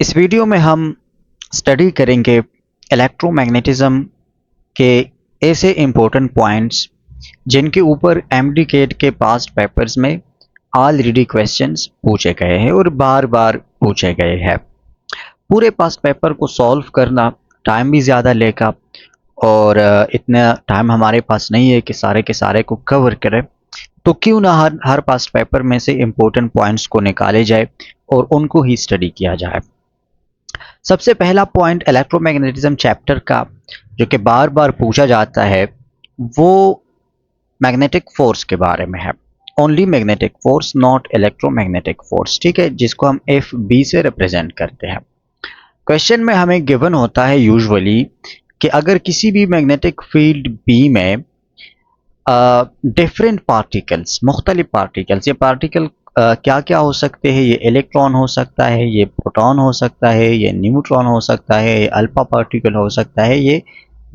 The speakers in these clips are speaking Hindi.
इस वीडियो में हम स्टडी करेंगे इलेक्ट्रोमैग्नेटिज्म के ऐसे इम्पोर्टेंट पॉइंट्स जिनके ऊपर एमडीकेट के पास्ट पेपर्स में ऑलरेडी क्वेश्चंस पूछे गए हैं और बार बार पूछे गए हैं। पूरे पास्ट पेपर को सॉल्व करना टाइम भी ज़्यादा लेगा और इतना टाइम हमारे पास नहीं है कि सारे के सारे को कवर करें। तो क्यों ना हर पास्ट पेपर में से इम्पोर्टेंट पॉइंट्स को निकाले जाए और उनको ही स्टडी किया जाए। सबसे पहला पॉइंट इलेक्ट्रोमैग्नेटिज्म चैप्टर का जो कि बार बार पूछा जाता है वो मैग्नेटिक फोर्स के बारे में है। Only magnetic force, not electromagnetic force, ठीक है, जिसको हम एफ बी से रिप्रेजेंट करते हैं। क्वेश्चन में हमें गिवन होता है यूजुअली कि अगर किसी भी मैग्नेटिक फील्ड बी में डिफरेंट पार्टिकल्स, मुख्तलिफ पार्टिकल्स, ये पार्टिकल क्या क्या हो सकते हैं? ये इलेक्ट्रॉन हो सकता है, ये प्रोटॉन हो सकता है, ये न्यूट्रॉन हो सकता है, ये अल्फा पार्टिकल हो सकता है, ये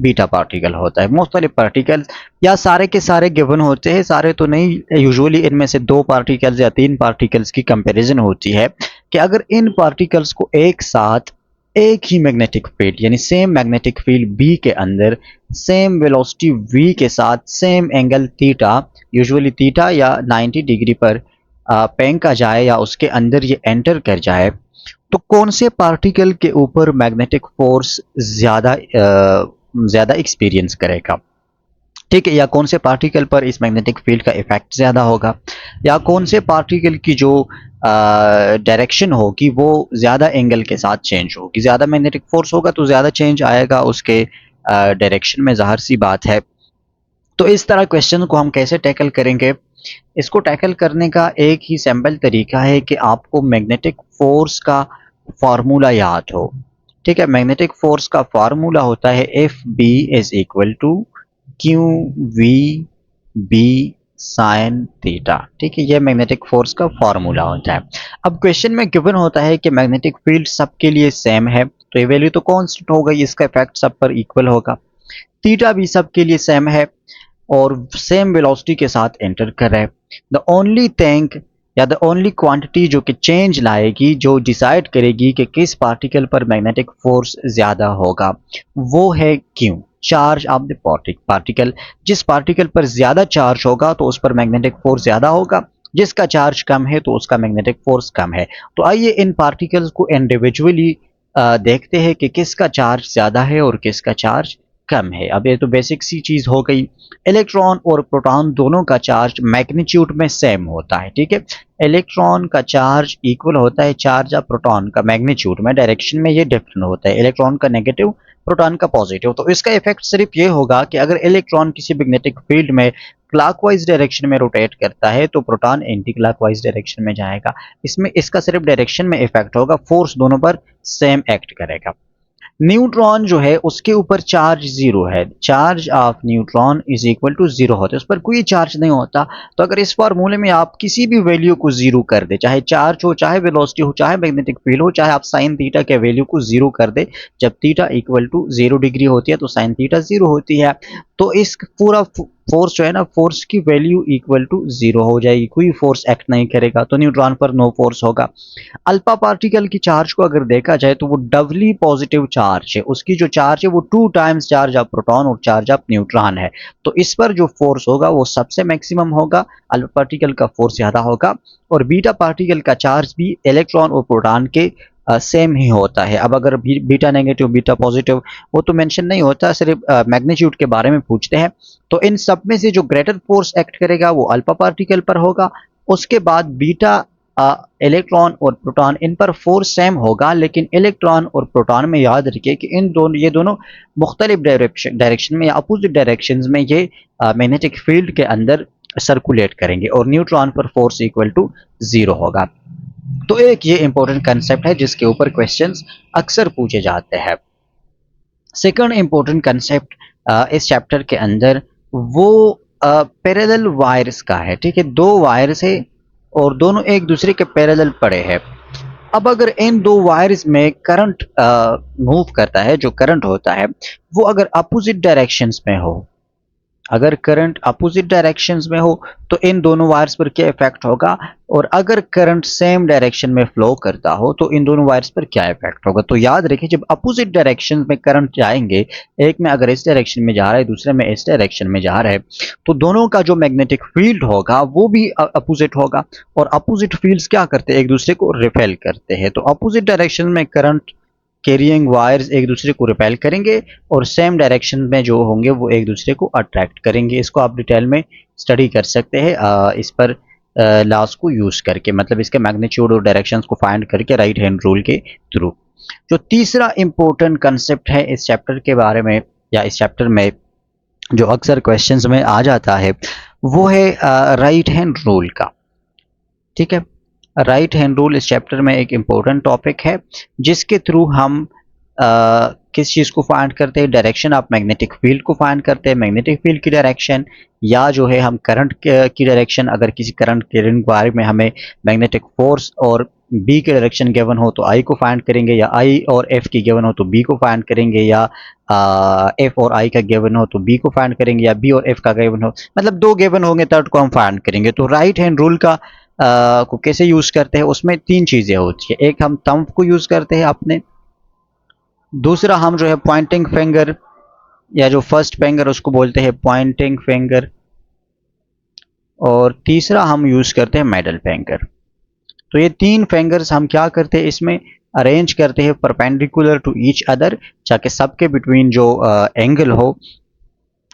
बीटा पार्टिकल होता है। मुख्तलिफ पार्टिकल्स या सारे के सारे गिवन होते हैं, सारे तो नहीं, यूजुअली इनमें से 2 पार्टिकल्स या 3 पार्टिकल्स की कंपैरिजन होती है कि अगर इन पार्टिकल्स को एक साथ एक ही मैग्नेटिक फील्ड यानी सेम मैग्नेटिक फील्ड बी के अंदर सेम वेलोसिटी v के साथ same angle theta, usually theta या 90 डिग्री पर फेंका जाए या उसके अंदर ये एंटर कर जाए, तो कौन से पार्टिकल के ऊपर मैग्नेटिक फोर्स ज़्यादा एक्सपीरियंस करेगा? ठीक है, या कौन से पार्टिकल पर इस मैग्नेटिक फील्ड का इफेक्ट ज़्यादा होगा, या कौन से पार्टिकल की जो डायरेक्शन होगी वो ज़्यादा एंगल के साथ चेंज होगी। ज़्यादा मैग्नेटिक फोर्स होगा तो ज़्यादा चेंज आएगा उसके डायरेक्शन में, ज़ाहिर सी बात है। तो इस तरह क्वेश्चन को हम कैसे टैकल करेंगे? इसको टैकल करने का एक ही सिंपल तरीका है कि आपको मैग्नेटिक फोर्स का फार्मूला याद हो। ठीक है, मैग्नेटिक फोर्स का फार्मूला होता है F B is equal to Q V B sine theta. ठीक है, यह मैग्नेटिक फोर्स का फार्मूला होता है। अब क्वेश्चन में गिवन होता है कि मैग्नेटिक फील्ड सबके लिए सेम है, तो ये वैल्यू तो कांस्टेंट होगा, इसका इफेक्ट सब पर इक्वल होगा। थीटा भी सबके लिए सेम है और सेम वेलोसिटी के साथ एंटर कर रहा है। द ओनली थिंग या द ओनली क्वांटिटी जो कि चेंज लाएगी, जो डिसाइड करेगी कि किस पार्टिकल पर मैग्नेटिक फोर्स ज़्यादा होगा, वो है Q, charge of the particle. जिस पार्टिकल पर ज़्यादा चार्ज होगा तो उस पर मैग्नेटिक फोर्स ज़्यादा होगा, जिसका चार्ज कम है तो उसका मैग्नेटिक फोर्स कम है। तो आइए इन पार्टिकल्स को इंडिविजुअली देखते हैं कि किसका चार्ज ज़्यादा है और किसका चार्ज कम है। अब ये तो बेसिक सी चीज़ हो गई। इलेक्ट्रॉन और प्रोटॉन दोनों का चार्ज मैग्नीट्यूड में सेम होता है। ठीक है, इलेक्ट्रॉन का चार्ज इक्वल होता है चार्ज ऑफ प्रोटॉन का मैग्नीट्यूड में, डायरेक्शन में ये डिफरेंट होता है, इलेक्ट्रॉन का नेगेटिव, प्रोटॉन का पॉजिटिव। तो इसका इफेक्ट सिर्फ ये होगा कि अगर इलेक्ट्रॉन किसी मैग्नेटिक फील्ड में क्लॉकवाइज डायरेक्शन में रोटेट करता है तो प्रोटॉन एंटी क्लॉकवाइज डायरेक्शन में जाएगा। इसमें इसका सिर्फ डायरेक्शन में इफेक्ट होगा, फोर्स दोनों पर सेम एक्ट करेगा। न्यूट्रॉन जो है उसके ऊपर चार्ज जीरो है, charge of neutron is equal to zero होता है, उस पर कोई चार्ज नहीं होता। तो अगर इस फार्मूले में आप किसी भी वैल्यू को जीरो कर दे, चाहे चार्ज हो, चाहे वेलोसिटी हो, चाहे मैग्नेटिक फील्ड हो, चाहे आप साइन थीटा के वैल्यू को जीरो कर दे, जब थीटा इक्वल टू 0 डिग्री होती है तो साइन थीटा जीरो होती है, तो इस पूरा फोर्स जो है ना, फोर्स की वैल्यू इक्वल टू जीरो हो जाएगी, कोई फोर्स एक्ट नहीं करेगा, तो न्यूट्रॉन पर नो फोर्स होगा। अल्फा पार्टिकल की चार्ज को अगर देखा जाए तो वो डबली पॉजिटिव चार्ज है, उसकी जो चार्ज है वो 2 टाइम्स चार्ज ऑफ प्रोटॉन और चार्ज ऑफ न्यूट्रॉन है, तो इस पर जो फोर्स होगा वो सबसे मैक्सिमम होगा, अल्फा पार्टिकल का फोर्स ज्यादा होगा। और बीटा पार्टिकल का चार्ज भी इलेक्ट्रॉन और प्रोटॉन के सेम ही होता है। अब अगर बीटा नेगेटिव, बीटा पॉजिटिव, वो तो मेंशन नहीं होता, सिर्फ मैग्नीट्यूड के बारे में पूछते हैं। तो इन सब में से जो ग्रेटर फोर्स एक्ट करेगा वो अल्फा पार्टिकल पर होगा, उसके बाद बीटा, इलेक्ट्रॉन और प्रोटॉन, इन पर फोर्स सेम होगा, लेकिन इलेक्ट्रॉन और प्रोटॉन में याद रखिए कि ये दोनों मुख्तलिफ डायरेक्शन में या अपोजिट डायरेक्शन में ये मैग्नेटिक फील्ड के अंदर सर्कुलेट करेंगे और न्यूट्रॉन पर फोर्स इक्वल टू जीरो होगा। तो एक ये इंपॉर्टेंट कंसेप्ट है जिसके ऊपर क्वेश्चंस अक्सर पूछे जाते हैं। सेकंड इंपॉर्टेंट कंसेप्ट इस चैप्टर के अंदर वो पैरेलल वायर्स का है। ठीक है, 2 वायर्स है और दोनों एक दूसरे के पैरेलल पड़े हैं। अब अगर इन 2 वायर्स में करंट मूव करता है, जो करंट होता है वो अगर अपोजिट डायरेक्शंस में हो, अगर करंट अपोजिट डायरेक्शंस में हो तो इन दोनों वायर्स पर क्या इफेक्ट होगा, और अगर करंट सेम डायरेक्शन में फ्लो करता हो तो इन दोनों वायर्स पर क्या इफेक्ट होगा। तो याद रखिए, जब अपोजिट डायरेक्शन में करंट जाएंगे, एक में अगर इस डायरेक्शन में जा रहा है, दूसरे में इस डायरेक्शन में जा रहा है, तो दोनों का जो मैग्नेटिक फील्ड होगा वो भी अपोजिट होगा। और अपोजिट फील्ड्स क्या करते हैं, एक दूसरे को रिपेल करते हैं। तो अपोजिट डायरेक्शन में करंट कैरियंग वायर्स एक दूसरे को रिपेल करेंगे, और सेम डायरेक्शन में जो होंगे वो एक दूसरे को अट्रैक्ट करेंगे। इसको आप डिटेल में स्टडी कर सकते हैं इस पर लॉस को यूज करके, मतलब इसके मैग्नीट्यूड और डायरेक्शंस को फाइंड करके राइट हैंड रूल के थ्रू। जो तीसरा इंपॉर्टेंट कंसेप्ट है इस चैप्टर के बारे में, या इस चैप्टर में जो अक्सर क्वेश्चंस में आ जाता है, वो है राइट हैंड रूल का। ठीक है, राइट हैंड रूल इस चैप्टर में एक इम्पोर्टेंट टॉपिक है, जिसके थ्रू हम किस चीज़ को फाइंड करते हैं, डायरेक्शन ऑफ मैग्नेटिक फील्ड को फाइंड करते हैं, मैग्नेटिक फील्ड की डायरेक्शन, या जो है हम करंट की डायरेक्शन, अगर किसी करंट के बारे में हमें मैग्नेटिक फोर्स और बी की डायरेक्शन गिवन हो तो आई को फाइंड करेंगे, या आई और एफ की गिवन हो तो बी को फाइंड करेंगे, या एफ और आई का गिवन हो तो बी को फाइंड करेंगे, या बी और एफ का गिवन हो, मतलब दो गिवन होंगे थर्ड को हम फाइंड करेंगे। तो राइट हैंड रूल का को कैसे यूज करते हैं, उसमें तीन चीजें होती है। एक हम थंब को यूज करते हैं अपने, दूसरा हम जो है पॉइंटिंग फिंगर, या जो फर्स्ट फिंगर उसको बोलते हैं पॉइंटिंग फिंगर, और तीसरा हम यूज करते हैं मिडल फिंगर। तो ये तीन फिंगर्स हम क्या करते हैं, इसमें अरेंज करते हैं परपेंडिकुलर टू ईच अदर, ताकि सबके बिटवीन जो एंगल हो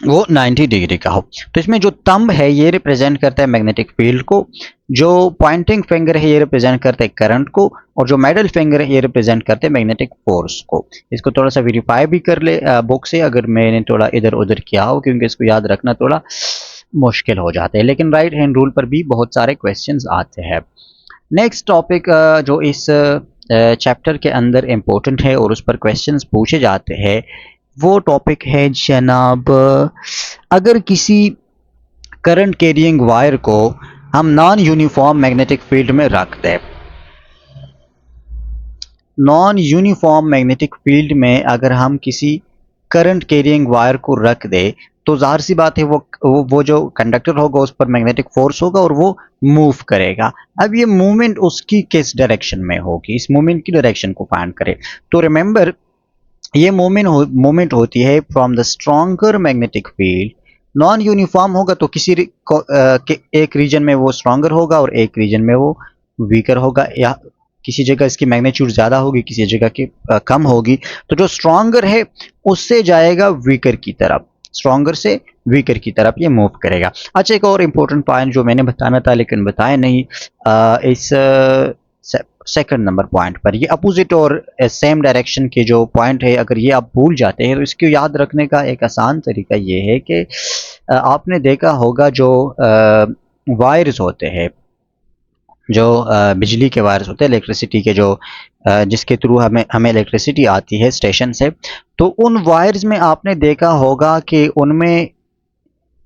वो 90 डिग्री का हो। तो इसमें जो थंब है ये रिप्रेजेंट करता है मैग्नेटिक फील्ड को, जो पॉइंटिंग फिंगर है ये रिप्रेजेंट करते हैं करंट को, और जो मिडल फिंगर है ये रिप्रेजेंट करते हैं मैग्नेटिक फोर्स को। इसको थोड़ा सा वेरीफाई भी कर ले बुक से, अगर मैंने थोड़ा इधर उधर किया हो, क्योंकि इसको याद रखना थोड़ा मुश्किल हो जाता है। लेकिन राइट हैंड रूल पर भी बहुत सारे क्वेश्चंस आते हैं। नेक्स्ट टॉपिक जो इस चैप्टर के अंदर इम्पोर्टेंट है और उस पर क्वेश्चंस पूछे जाते हैं, वो टॉपिक है जनाब, अगर किसी करंट कैरियंग वायर को हम नॉन यूनिफॉर्म मैग्नेटिक फील्ड में रख दें, नॉन यूनिफॉर्म मैग्नेटिक फील्ड में अगर हम किसी करंट कैरियंग वायर को रख दे, तो जाहिर सी बात है वो जो कंडक्टर होगा उस पर मैग्नेटिक फोर्स होगा और वो मूव करेगा। अब ये मूवमेंट उसकी किस डायरेक्शन में होगी, इस मूवमेंट की डायरेक्शन को फाइंड करें। तो रिमेंबर, ये मूवमेंट होती है from the stronger magnetic field. Non uniform होगा तो किसी एक रीजन में वो स्ट्रॉन्गर होगा और एक रीजन में वो वीकर होगा, या किसी जगह इसकी मैग्नीट्यूड ज़्यादा होगी, किसी जगह की कम होगी। तो जो स्ट्रॉन्गर है उससे जाएगा वीकर की तरफ, स्ट्रॉन्गर से वीकर की तरफ ये मूव करेगा। अच्छा, एक और इम्पोर्टेंट पॉइंट जो मैंने बताना था लेकिन बताया नहीं, इस सेकंड नंबर पॉइंट पर, ये अपोजिट और सेम डायरेक्शन के जो पॉइंट है, अगर ये आप भूल जाते हैं तो इसको याद रखने का एक आसान तरीका ये है कि आपने देखा होगा जो वायर्स होते हैं, जो बिजली के वायर्स होते हैं, इलेक्ट्रिसिटी के जो जिसके थ्रू हमें हमें इलेक्ट्रिसिटी आती है स्टेशन से, तो उन वायर्स में आपने देखा होगा कि उनमें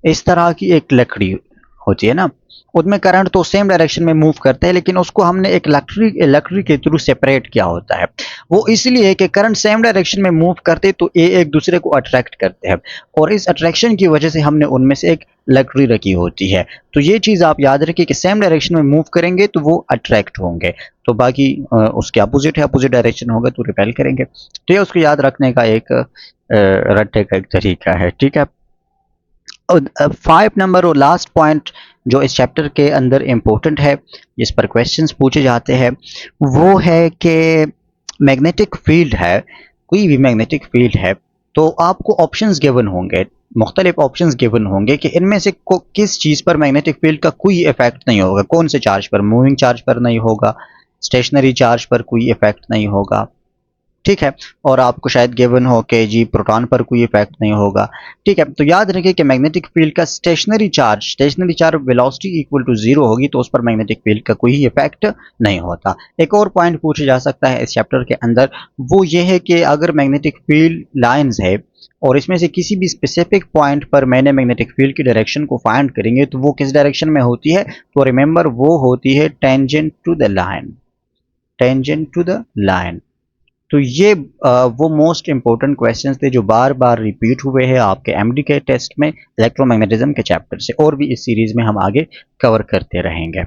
इस तरह की एक लकड़ी होती है ना, उसमें करंट तो सेम डायरेक्शन में मूव करता है, लेकिन उसको हमने एक लकड़ी के थ्रू सेपरेट किया होता है। वो इसलिए कि करंट सेम डायरेक्शन में मूव करते तो ये एक दूसरे को अट्रैक्ट करते हैं, और इस अट्रैक्शन की वजह से हमने उनमें से एक लकड़ी रखी होती है। तो ये चीज़ आप याद रखिए कि सेम डायरेक्शन में मूव करेंगे तो वो अट्रैक्ट होंगे, तो बाकी उसके अपोजिट है, अपोजिट डायरेक्शन होगा तो रिपेल करेंगे। तो ये उसको याद रखने का एक रट्टे का एक तरीका है। ठीक है, 5 नंबर और लास्ट पॉइंट जो इस चैप्टर के अंदर इम्पोर्टेंट है, जिस पर क्वेश्चंस पूछे जाते हैं, वो है कि मैग्नेटिक फील्ड है, कोई भी मैग्नेटिक फील्ड है, तो आपको ऑप्शंस गिवन होंगे, मुख्तलिफ ऑप्शंस गिवन होंगे कि इनमें से किस चीज़ पर मैग्नेटिक फील्ड का कोई इफेक्ट नहीं होगा, कौन से चार्ज पर, मूविंग चार्ज पर नहीं होगा, स्टेशनरी चार्ज पर कोई इफेक्ट नहीं होगा। ठीक है, और आपको शायद गिवन हो कि जी प्रोटॉन पर कोई इफेक्ट नहीं होगा। ठीक है, तो याद रखिए कि मैग्नेटिक फील्ड का stationary charge velocity equal to 0 होगी, तो उस पर मैग्नेटिक फील्ड का कोई इफेक्ट नहीं होता। एक और पॉइंट पूछा जा सकता है इस चैप्टर के अंदर, वो ये है कि अगर मैग्नेटिक फील्ड लाइंस है और इसमें से किसी भी स्पेसिफिक पॉइंट पर मैंने मैग्नेटिक फील्ड की डायरेक्शन को फाइंड करेंगे तो वो किस डायरेक्शन में होती है, तो रिमेंबर वो होती है tangent to the line, tangent to the line. तो ये वो मोस्ट इंपॉर्टेंट क्वेश्चंस थे जो बार बार रिपीट हुए हैं आपके एमडी के टेस्ट में इलेक्ट्रोमैग्नेटिज्म के चैप्टर से, और भी इस सीरीज में हम आगे कवर करते रहेंगे।